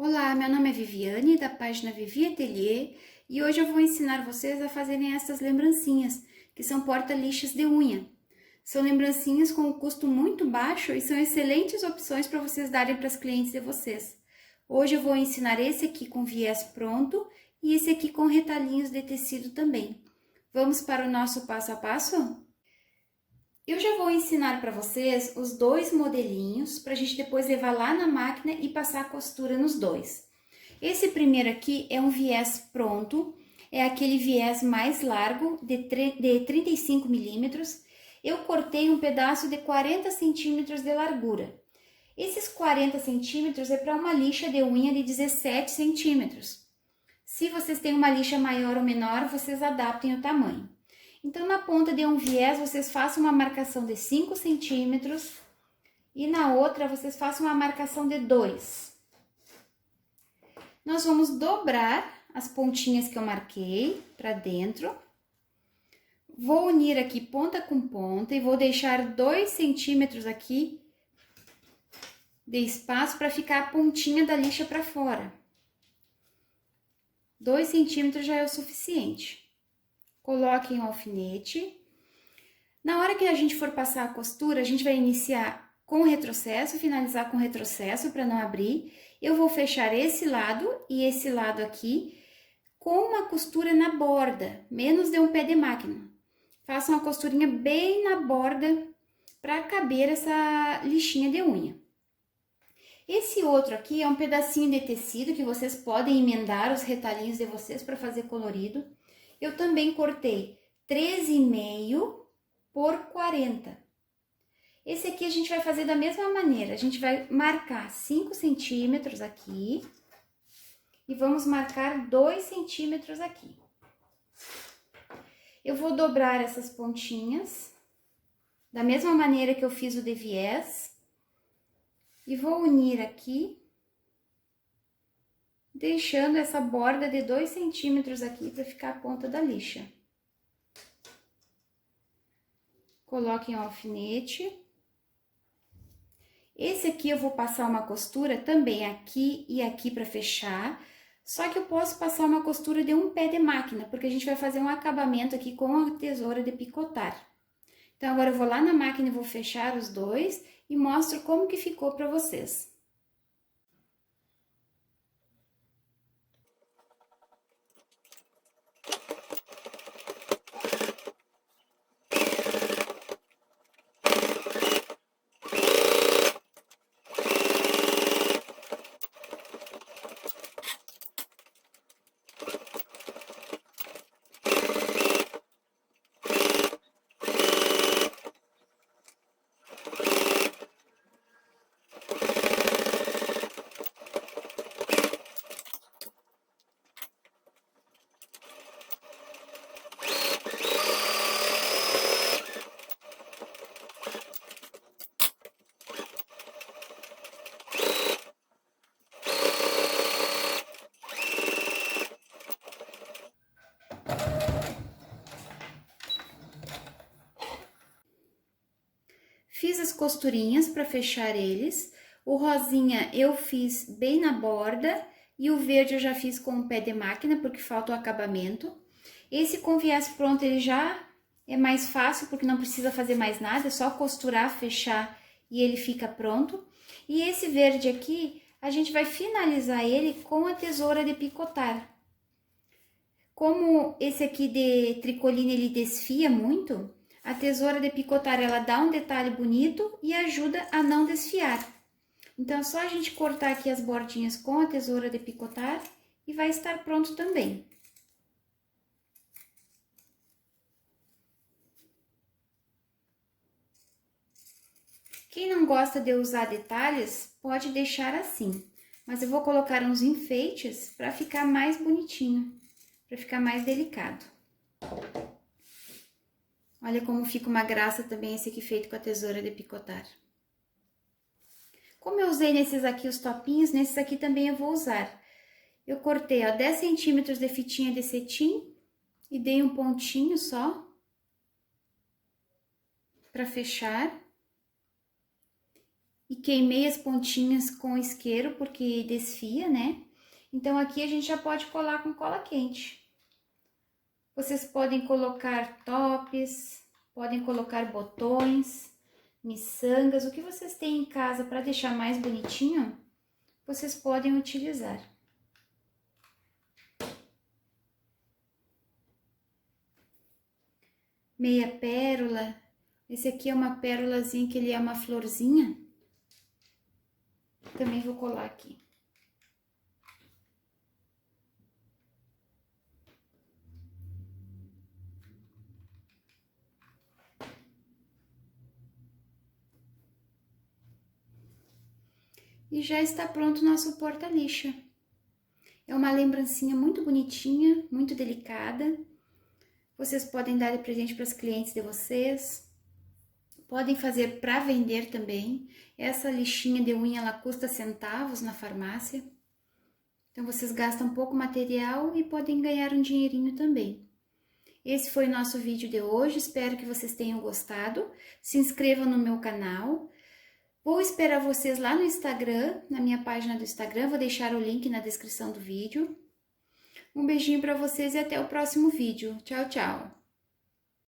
Olá, meu nome é Viviane, da página Vivi Atelier, e hoje eu vou ensinar vocês a fazerem essas lembrancinhas, que são porta-lixas de unha. São lembrancinhas com um custo muito baixo e são excelentes opções para vocês darem para as clientes de vocês. Hoje eu vou ensinar esse aqui com viés pronto e esse aqui com retalhinhos de tecido também. Vamos para o nosso passo a passo? Eu já vou ensinar para vocês os dois modelinhos para a gente depois levar lá na máquina e passar a costura nos dois. Esse primeiro aqui é um viés pronto, é aquele viés mais largo de 35 milímetros. Eu cortei um pedaço de 40 centímetros de largura. Esses 40 centímetros é para uma lixa de unha de 17 centímetros. Se vocês têm uma lixa maior ou menor, vocês adaptem o tamanho. Então, na ponta de um viés, vocês façam uma marcação de 5 centímetros e na outra, vocês façam uma marcação de 2. Nós vamos dobrar as pontinhas que eu marquei para dentro. Vou unir aqui ponta com ponta e vou deixar 2 centímetros aqui de espaço para ficar a pontinha da lixa para fora. 2 centímetros já é o suficiente. Coloquem o alfinete. Na hora que a gente for passar a costura, a gente vai iniciar com retrocesso, finalizar com retrocesso para não abrir. Eu vou fechar esse lado e esse lado aqui com uma costura na borda, menos de um pé de máquina. Faça uma costurinha bem na borda para caber essa lixinha de unha. Esse outro aqui é um pedacinho de tecido que vocês podem emendar os retalhinhos de vocês para fazer colorido. Eu também cortei 13,5 por 40. Esse aqui a gente vai fazer da mesma maneira. A gente vai marcar 5 centímetros aqui e vamos marcar 2 centímetros aqui. Eu vou dobrar essas pontinhas da mesma maneira que eu fiz o de viés e vou unir aqui, deixando essa borda de 2 centímetros aqui para ficar a ponta da lixa. Coloquem o alfinete. Esse aqui eu vou passar uma costura também aqui e aqui para fechar, só que eu posso passar uma costura de um pé de máquina, porque a gente vai fazer um acabamento aqui com a tesoura de picotar. Então, agora eu vou lá na máquina e vou fechar os dois e mostro como que ficou para vocês. Fiz as costurinhas para fechar eles. O rosinha eu fiz bem na borda e o verde eu já fiz com o pé de máquina, porque falta o acabamento. Esse com viés pronto ele já é mais fácil, porque não precisa fazer mais nada, é só costurar, fechar e ele fica pronto. E esse verde aqui, a gente vai finalizar ele com a tesoura de picotar. Como esse aqui de tricoline ele desfia muito, a tesoura de picotar, ela dá um detalhe bonito e ajuda a não desfiar. Então, é só a gente cortar aqui as bordinhas com a tesoura de picotar e vai estar pronto também. Quem não gosta de usar detalhes, pode deixar assim. Mas eu vou colocar uns enfeites para ficar mais bonitinho, para ficar mais delicado. Olha como fica uma graça também esse aqui feito com a tesoura de picotar. Como eu usei nesses aqui os topinhos, nesses aqui também eu vou usar. Eu cortei, ó, 10 centímetros de fitinha de cetim e dei um pontinho só para fechar. e queimei as pontinhas com isqueiro porque desfia, né? Então aqui a gente já pode colar com cola quente. Vocês podem colocar tops, podem colocar botões, miçangas, o que vocês têm em casa para deixar mais bonitinho, vocês podem utilizar. Meia pérola. Esse aqui é uma pérolazinha que ele é uma florzinha. Também vou colar aqui. E já está pronto o nosso porta-lixa. É uma lembrancinha muito bonitinha, muito delicada. Vocês podem dar de presente para os clientes de vocês. Podem fazer para vender também. Essa lixinha de unha, ela custa centavos na farmácia. Então, vocês gastam pouco material e podem ganhar um dinheirinho também. Esse foi o nosso vídeo de hoje. Espero que vocês tenham gostado. Se inscrevam no meu canal. Vou esperar vocês lá no Instagram, na minha página do Instagram. Vou deixar o link na descrição do vídeo. Um beijinho para vocês e até o próximo vídeo. Tchau, tchau!